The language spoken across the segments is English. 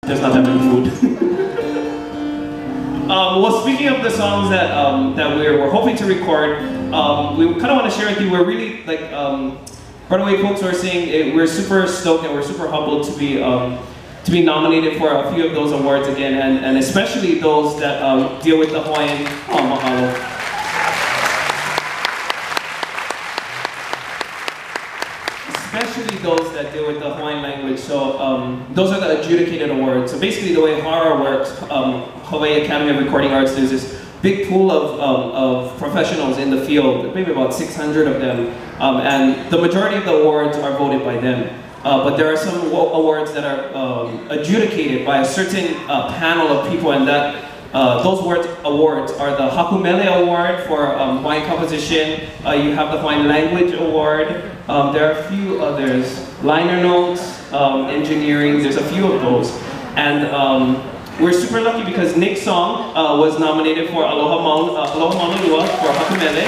There's not that many food. Well, speaking of the songs that we're hoping to record, we kind of want to share with you. We're really like Broadway folks are saying we're super stoked and we're super humbled to be nominated for a few of those awards again, and especially those that deal with the Hawaiian mahalo. Especially those that deal with the Hawaiian language. So those are the adjudicated awards. So basically the way HARA works, Hawaii Academy of Recording Arts, there's this big pool of professionals in the field, maybe about 600 of them, and the majority of the awards are voted by them. But there are some awards that are adjudicated by a certain panel of people, and that those awards are the Hakumele Award for Hawaiian composition. You have the Hawaiian Language Award. There are a few others. Liner notes, engineering, there's a few of those. And we're super lucky because Nick Song was nominated for Aloha Mauna Lua for Hakumele.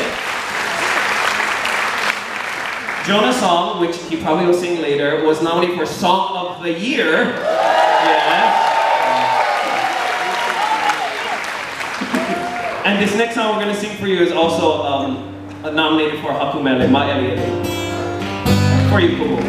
Jonah Song, which he probably will sing later, was nominated for Song of the Year. Yeah. And this next song we're going to sing for you is also nominated for Hakumele, Ma'eliele. For you, Kumu.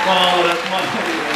Oh, that's my